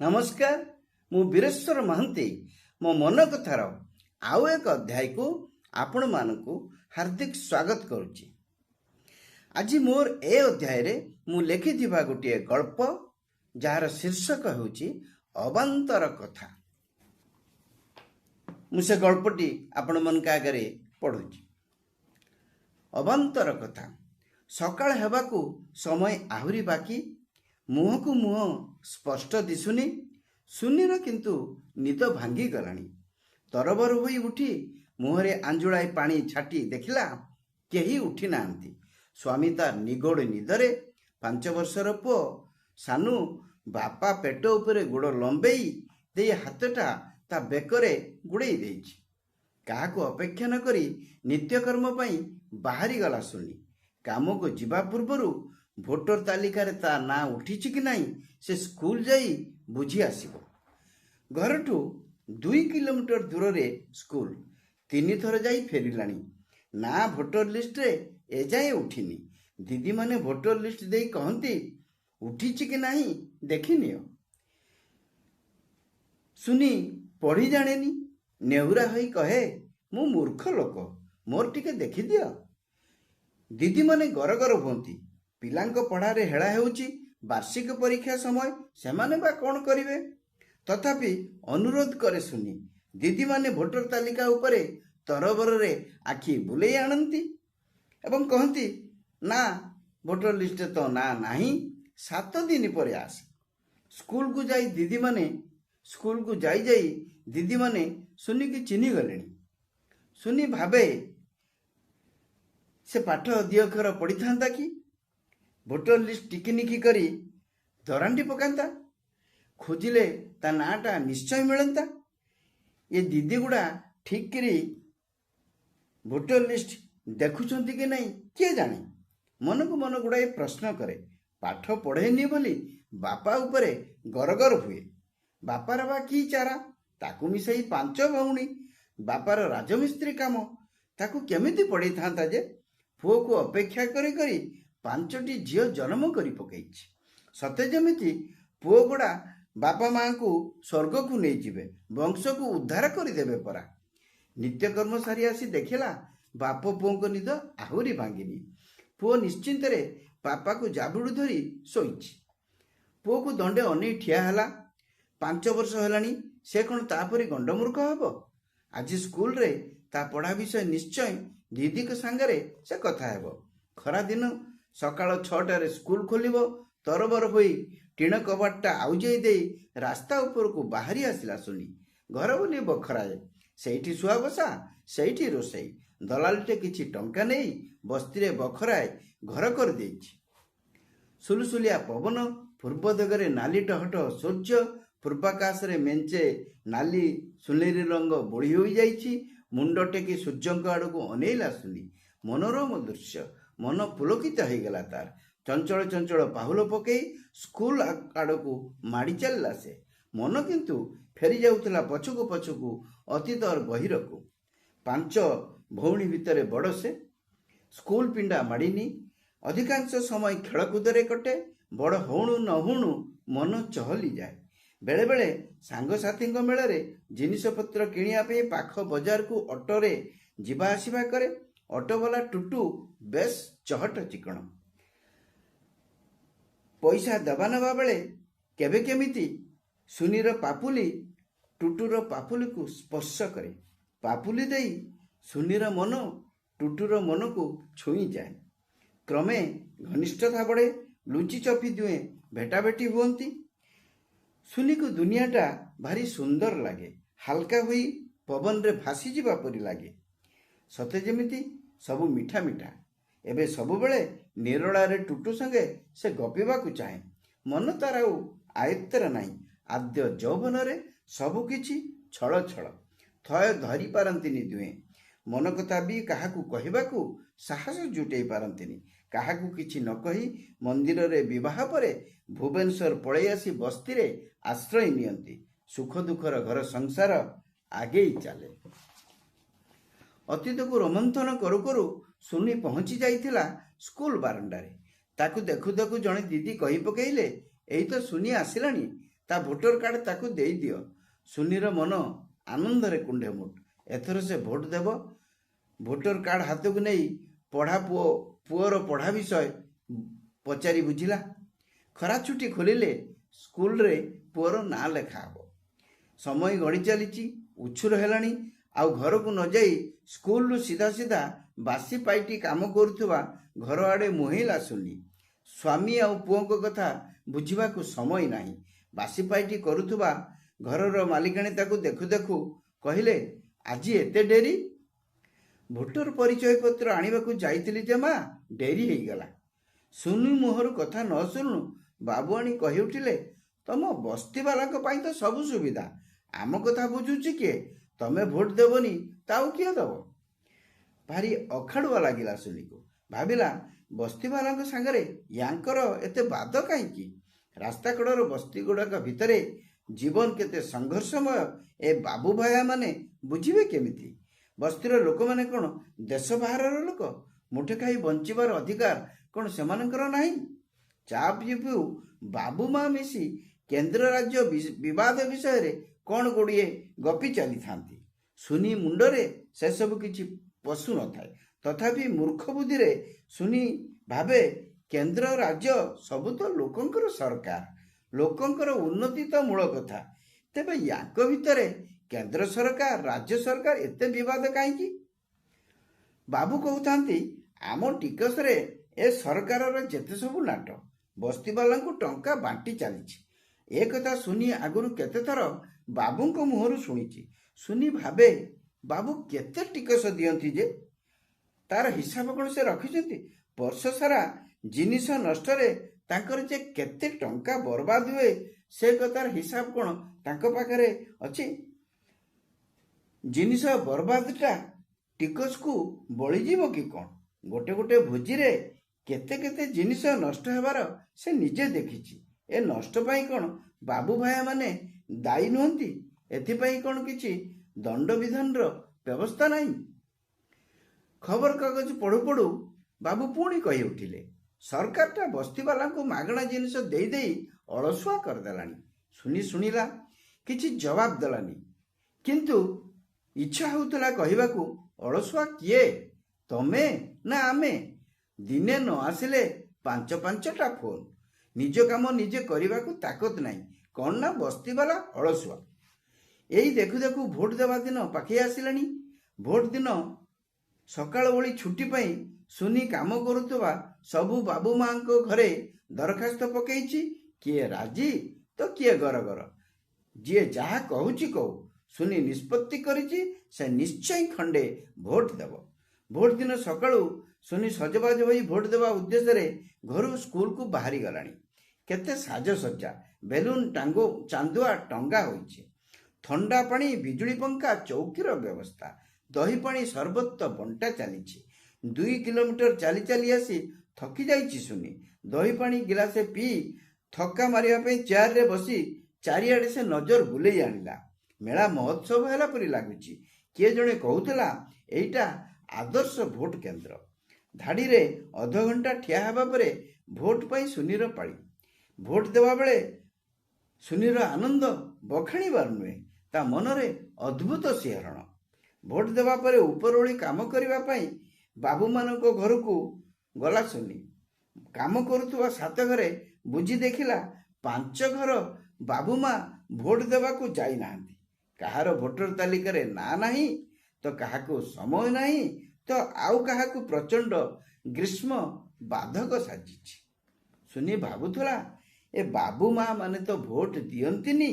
नमस्कार मु वीरेश्वर महांती मो मन कथार आउ एक अध्याय को आपण मानकु हार्दिक स्वागत करुच्ची। आज मोर ए अध्याय रे मु लिखिथिबा गोटे गल्प जार शीर्षक होची अबांतर कथा। मु से गल्पटी आपण मन का आगे पढ़ुची। अबांतर कथा। सकाळ हेबाकू समय आहुरी बाकी, मुह को मुह स्पष्ट दिशुनी। सुनीर किंतु निद भांगी गलानी। तरबर होई उठी मुहरे आंजुड़ाई पानी छाटी देखिला केही उठी नांती। स्वामी तार निगोड़ निदरे 5 वर्षर पुओ सानू बापा पेट उपरे गोड़ लंबेई दे हाथटा ता बेकरे गुड़ेई देइछि। काहाको अपेक्षा न करी नित्यकर्म पई बाहरी गला सुनी। काम को जीवा पूर्वरु भोटर तालिकार ता ना उठिछि कि नहीं से स्कूल जाई बुझी आसिबो। घरठू 2 किलोमीटर दूर रे स्कूल। 3 थर जाई फेरिलानी। ना भोटर लिस्ट रे एजाए उठिनी। दीदी माने भोटर लिस्ट देई कहंती उठिछि कि नहीं देखिनियो। सुनी पढ़ी जानेनी। नेहुरा होई कहे मु मूर्ख लोक, मोर टिके देखि दियो। दीदी माने गरगर हुंती। पिलांको पढ़ारे हेळा हेउची। वार्षिक परीक्षा समय सेमाने बा कोन करिवे। तथापि अनुरोध करे सुनी। दीदी माने भोटर तालिका उपरे तरबर रे आखि बुलेई आनंती एवं कहंती ना भोटर लिस्ट तो ना नाही, 7 दिन पर आस। स्कूल को जाई दीदी माने सुनी की चिन्ही गलेनी। सुनी भाबे से पाठ दी अक्षर पढ़ी था कि भोटर लिस्ट टिकिनिकी करी दरांडी पकांता। खोजिले ता नाटा निश्चय मिलंता। ये दीदी गुड़ा ठीक करी भोटर लिस्ट देखुचंती कि नहीं किए जाने। मन को मन गुड़ाए प्रश्न करे। पाठ पढ़ेनी बोली बापा उपरे गरगर हुए। बापार बा की चारा, ताकू मिसई 5 भौणी। बापार राजमिस्त्री काम ताकू केमिति पढ़ी था जे पुओ को अपेक्षा करी करी 5टी झील जन्म करी पकईछि। सते जमिति पुओ गुड़ा बापा माँ को स्वर्ग को नहीं जिबे, वंश को उद्धार कर देबे परा। नित्यकर्म सारी आसी देखिला बाप पुओ को निद आहुरी भांगिनी। पुओ निश्चिंत रे बापा को जाबुड़ धरी सोईछि। पुओ को दंडे अनै ठिया हला। 5 वर्ष हेलानी से कोन तापरी गंडमूर्ख हबो। आज स्कूल रे ता पढ़ा विषय निश्चय दीदी के सांगरे से कथा हेबो। खरा दिन सकाळ 6टारे स्कूल खोलिबो। तरबर होई टीण कबाटटा आउजई दे रास्ता ऊपर को बाहरी आसिला सुनी। घर बोली बखराए। सेठी सुआ बसा, सेठी रोसई। दलालटे किछि टंका नेई बस्ती रे बखराए घर कर देछि। सुलसुलिया पवन, पूर्व दिगरे नाली टहट सूर्य, पूर्वाकाश रे मेंचे नाली सुनेरी रंग बोड़ी होई जाइछि। मुंड टेकी सूर्यंक आड़ को अनेला सुनी। मनोरम दृश्य। मन पुलकित हो गला तार। चंचल चंचल पाहुल पकई स्कूल आड़ को माड़ी चलला से। मन किंतु फेरी जाउथला पछकु पछकु अतीत और गहिर को। 5 भौणी भितरे बड़ से। स्कूल पिंडा माड़ीनी। अधिकांश समय खेलकूद रे कटे। बड़ होणु न होणु मन चहली जाए। बेले बेले सांगसाथी मेल जिनिस पत्र किनिया पे पाख बजार को ऑटो रे जिबा आसिबा करे। ऑटो वाला टुटू बेस चहट चिकण। पैसा दबा नबा बेले केबे केमिति सुनीर पापुली टुटूर पापुली को स्पर्श करे। पापुली देई सुनीर मन टुटूर मन को छुई जाए। क्रमे घनिष्ठता बढ़े। लुचि चपी दुए भेटाभेटी हुअंती। सुनी को दुनियाटा भारी सुंदर लगे। हल्का हुई पवन रे भासी जीवा परी लगे। सते जेमिति सबु मिठा मिठा। एबे सबु बेले निरोला रे टुटू संगे से गपिबा को चाहे। मन तार आयत्तर नाही। आद्य जौवन रे सबु किछि छळ छळ। थय धरी पारंतिनी दुए। मन कथा भी काहाकू कहिबाकू साहस जुटेई पारंतिनी। काहाकू किछि न कही मंदिर रे विवाह परे भुवनेश्वर पळै आसी बस्ती रे आश्रय नियंती। सुख दुखर घर संसार आगे चले। अतीत को रोमंथन करू करू सुनी पहुंची जाइथिला स्कूल बारंडारे। ताकू देखु देखु जणे दीदी कही पकेइले एई तो सुनी आसिलानी। ତା ଭୋଟର କାର୍ଡ ତାକୁ ଦେଇଦିଅ। ସୁନିର ମନ ଆନନ୍ଦରେ କୁଣ୍ଢେ ମୁଟ। ଏଥର ସେ ଭୋଟ ଦେବ। ଭୋଟର କାର୍ଡ ହାତକୁ ନେଇ ପୁଅର ପଢ଼ା ବିଷୟ ପଚାରି ବୁଝିଲା। ଖରା ଛୁଟି ଖୋଲିଲେ ସ୍କୁଲରେ ପୁଅର ନାଁ ଲେଖା ହେବ। ସମୟ ଗଡ଼ି ଚାଲିଛି, ଉଛୁର ହେଲାଣି। ଆଉ ଘରକୁ ନ ଯାଇ ସ୍କୁଲରୁ ସିଧା ସିଧା ବାସି ପାଇଟି କାମ କରୁଥିବା ଘର ଆଡ଼େ ମୁହେଁଇଲା ସୁନି। ସ୍ୱାମୀ ଆଉ ପୁଅଙ୍କ କଥା ବୁଝିବାକୁ ସମୟ ନାହିଁ। ବାସି ପାଇଟି କରୁଥିବା ଘରର ମାଲିକାଣୀ ତାକୁ ଦେଖୁ ଦେଖୁ କହିଲେ, ଆଜି ଏତେ ଡେରି? ଭୋଟର ପରିଚୟ ପତ୍ର ଆଣିବାକୁ ଯାଇଥିଲି ଯେ ମା, ଡେରି ହେଇଗଲା। ସୁନି ମୁହଁରୁ କଥା ନ ଶୁଣୁ ବାବୁଆଣୀ କହି ଉଠିଲେ, ତମ ବସ୍ତିବାଲାଙ୍କ ପାଇଁ ତ ସବୁ ସୁବିଧା, ଆମ କଥା ବୁଝୁଛି କିଏ? ତମେ ଭୋଟ ଦେବନି ତ ଆଉ କିଏ ଦେବ? ଭାରି ଅଖାଡ଼ୁଆ ଲାଗିଲା ସୁନିକୁ। ଭାବିଲା, ବସ୍ତିବାଲାଙ୍କ ସାଙ୍ଗରେ ୟାଙ୍କର ଏତେ ବାଦ କାହିଁକି? ରାସ୍ତା କଡ଼ର ବସ୍ତି ଗୁଡ଼ାକ ଭିତରେ ଜୀବନ କେତେ ସଂଘର୍ଷମୟ ଏ ବାବୁ ଭାୟାମାନେ ବୁଝିବେ କେମିତି? ବସ୍ତିର ଲୋକମାନେ କ'ଣ ଦେଶ ବାହାରର ଲୋକ? ମୁଠେ ଖାଇ ବଞ୍ଚିବାର ଅଧିକାର କ'ଣ ସେମାନଙ୍କର ନାହିଁ? ଚା ପିଉ ପିଉ ବାବୁ ମା ମିଶି କେନ୍ଦ୍ର ରାଜ୍ୟ ବିବାଦ ବିଷୟରେ କ'ଣ ଗୁଡ଼ିଏ ଗପି ଚାଲିଥାନ୍ତି। ସୁନି ମୁଣ୍ଡରେ ସେସବୁ କିଛି ପଶୁ ନଥାଏ। ତଥାପି ମୂର୍ଖ ବୁଦ୍ଧିରେ ସୁନି ଭାବେ, କେନ୍ଦ୍ର ରାଜ୍ୟ ସବୁ ତ ଲୋକଙ୍କର ସରକାର, ଲୋକଙ୍କର ଉନ୍ନତି ତ ମୂଳ କଥା। ତେବେ ୟାଙ୍କ ଭିତରେ କେନ୍ଦ୍ର ସରକାର ରାଜ୍ୟ ସରକାର ଏତେ ବିବାଦ କାହିଁକି? ବାବୁ କହୁଥାନ୍ତି, ଆମ ଟିକସରେ ଏ ସରକାରର ଯେତେ ସବୁ ନାଟ, ବସ୍ତିବାଲାଙ୍କୁ ଟଙ୍କା ବାଣ୍ଟି ଚାଲିଛି। ଏ କଥା ସୁନି ଆଗରୁ କେତେଥର ବାବୁଙ୍କ ମୁହଁରୁ ଶୁଣିଛି। ସୁନି ଭାବେ, ବାବୁ କେତେ ଟିକସ ଦିଅନ୍ତି ଯେ? ତାର ହିସାବ କ'ଣ ସେ ରଖିଛନ୍ତି? ବର୍ଷ ସାରା ଜିନିଷ ନଷ୍ଟରେ ତାଙ୍କର ଯେ କେତେ ଟଙ୍କା ବର୍ବାଦ ହୁଏ, ସେ କଥାର ହିସାବ କ'ଣ ତାଙ୍କ ପାଖରେ ଅଛି? ଜିନିଷ ବର୍ବାଦଟା ଟିକସକୁ ବଳିଯିବ କି କ'ଣ? ଗୋଟେ ଗୋଟେ ଭୋଜିରେ କେତେ କେତେ ଜିନିଷ ନଷ୍ଟ ହେବାର ସେ ନିଜେ ଦେଖିଛି। ଏ ନଷ୍ଟ ପାଇଁ କ'ଣ ବାବୁ ଭାଇମାନେ ଦାୟୀ ନୁହନ୍ତି? ଏଥିପାଇଁ କ'ଣ କିଛି ଦଣ୍ଡବିଧାନର ବ୍ୟବସ୍ଥା ନାହିଁ? ଖବରକାଗଜ ପଢ଼ୁ ପଢ଼ୁ ବାବୁ ପୁଣି କହି ଉଠିଲେ, ସରକାରଟା ବସ୍ତିବାଲାଙ୍କୁ ମାଗଣା ଜିନିଷ ଦେଇ ଦେଇ ଅଳସୁଆ କରିଦେଲାଣି। ସୁନି ଶୁଣିଲା, କିଛି ଜବାବ ଦେଲାନି। କିନ୍ତୁ ଇଚ୍ଛା ହେଉଥିଲା କହିବାକୁ, ଅଳସୁଆ କିଏ, ତମେ ନା ଆମେ? ଦିନେ ନ ଆସିଲେ 5-5ଟା ଫୋନ୍। ନିଜ କାମ ନିଜେ କରିବାକୁ ତାକତ ନାହିଁ, କ'ଣ ନା ବସ୍ତିବାଲା ଅଳସୁଆ। ଏଇ ଦେଖୁ ଦେଖୁ ଭୋଟ ଦେବା ଦିନ ପାଖେଇ ଆସିଲାଣି। ଭୋଟ ଦିନ ସକାଳ ଓଳି ଛୁଟି ପାଇଁ ସୁନି କାମ କରୁଥିବା ସବୁ ବାବୁ ମାଙ୍କ ଘରେ ଦରଖାସ୍ତ ପକେଇଛି। କିଏ ରାଜି ତ କିଏ ଗରଗର। ଯିଏ ଯାହା କହୁଛି କହୁ, ସୁନି ନିଷ୍ପତ୍ତି କରିଛି ସେ ନିଶ୍ଚୟ ଖଣ୍ଡେ ଭୋଟ ଦେବ। ଭୋଟ ଦିନ ସକାଳୁ ସୁନି ସଜବାଜ ହୋଇ ଭୋଟ ଦେବା ଉଦ୍ଦେଶ୍ୟରେ ଘରୁ ସ୍କୁଲକୁ ବାହାରି ଗଲାଣି। କେତେ ସାଜସଜ୍ଜା, ବେଲୁନ ଚାନ୍ଦୁଆ ଟଙ୍ଗା ହୋଇଛି। ଥଣ୍ଡା ପାଣି, ବିଜୁଳି ପଙ୍ଖା, ଚୌକିର ବ୍ୟବସ୍ଥା, ଦହି ପାଣି ସର୍ବତ ବଣ୍ଟା ଚାଲିଛି। 2 କିଲୋମିଟର ଚାଲି ଚାଲି ଆସି ଥକି ଯାଇଛି ସୁନି। ଦହି ପାଣି ଗିଲାସେ ପିଇ ଥକ୍କା ମାରିବା ପାଇଁ ଚେୟାରରେ ବସି ଚାରିଆଡ଼େ ସେ ନଜର ବୁଲେଇ ଆଣିଲା। ମେଳା ମହୋତ୍ସବ ହେଲା ପରି ଲାଗୁଛି। କିଏ ଜଣେ କହୁଥିଲା, ଏଇଟା ଆଦର୍ଶ ଭୋଟ କେନ୍ଦ୍ର। ଧାଡ଼ିରେ ଅଧଘଣ୍ଟା ଠିଆ ହେବା ପରେ ଭୋଟ ପାଇଁ ସୁନିର ପାଳି। ଭୋଟ ଦେବା ବେଳେ ସୁନିର ଆନନ୍ଦ ବଖାଣିବାର ନୁହେଁ, ତା ମନରେ ଅଦ୍ଭୁତ ଶିହରଣ। ଭୋଟ ଦେବା ପରେ ଉପରଓଳି କାମ କରିବା ପାଇଁ ବାବୁମାନଙ୍କ ଘରକୁ ଗଲା ସୁନି। କାମ କରୁଥିବା 7 ଘରେ ବୁଝି ଦେଖିଲା, 5 ଘର ବାବୁମା ଭୋଟ ଦେବାକୁ ଯାଇନାହାନ୍ତି। କାହାର ଭୋଟର ତାଲିକାରେ ନାଁ ନାହିଁ, ତ କାହାକୁ ସମୟ ନାହିଁ, ତ ଆଉ କାହାକୁ ପ୍ରଚଣ୍ଡ ଗ୍ରୀଷ୍ମ ବାଧକ ସାଜିଛି। ସୁନି ଭାବୁଥିଲା, ଏ ବାବୁ ମା ମାନେ ତ ଭୋଟ ଦିଅନ୍ତିନି,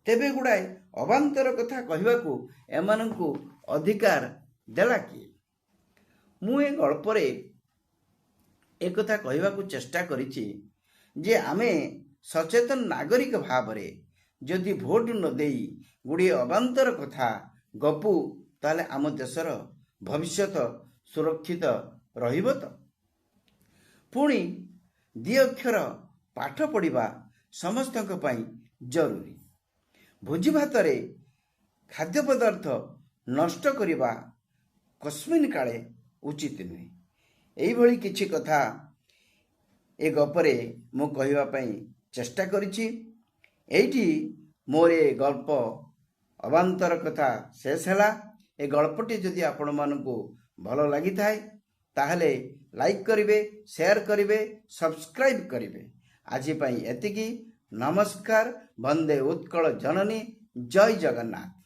ତେବେ ଗୁଡ଼ାଏ ଅବାନ୍ତର କଥା କହିବାକୁ ଏମାନଙ୍କୁ ଅଧିକାର ଦେଲା କିଏ? ମୁଁ ଏ ଗଳ୍ପରେ ଏକଥା କହିବାକୁ ଚେଷ୍ଟା କରିଛି ଯେ ଆମେ ସଚେତନ ନାଗରିକ ଭାବରେ ଯଦି ଭୋଟ ନ ଦେଇ ଗୁଡ଼ିଏ ଅବାନ୍ତର କଥା ଗପୁ, ତାହେଲେ ଆମ ଦେଶର ଭବିଷ୍ୟତ ସୁରକ୍ଷିତ ରହିବ ତ? ପୁଣି 2 ଅକ୍ଷର ପାଠ ପଢ଼ିବା ସମସ୍ତଙ୍କ ପାଇଁ ଜରୁରୀ। ଭୋଜି ଭାତରେ ଖାଦ୍ୟ ପଦାର୍ଥ ନଷ୍ଟ କରିବା କସ୍ମିନ୍ କାଳେ ଉଚିତ ନୁହେଁ। ଏଇଭଳି କିଛି କଥା ଏ ଗପରେ ମୁଁ କହିବା ପାଇଁ ଚେଷ୍ଟା କରିଛି। এইটি ମୋର ଏ ଗଳ୍ପ ଅବାନ୍ତର କଥା ଶେଷ ହେଲା। ଏ ଗଳ୍ପଟି ଯଦି ଆପଣମାନଙ୍କୁ ଭଲ ଲାଗିଥାଏ ତାହେଲେ ଲାଇକ୍ କରିବେ, ସେୟାର କରିବେ, ସବସ୍କ୍ରାଇବ୍ କରିବେ। ଆଜି ପାଇଁ ଏତିକି। ନମସ୍କାର। ବନ୍ଦେ ଉତ୍କଳ ଜନନୀ। ଜୟ ଜଗନ୍ନାଥ।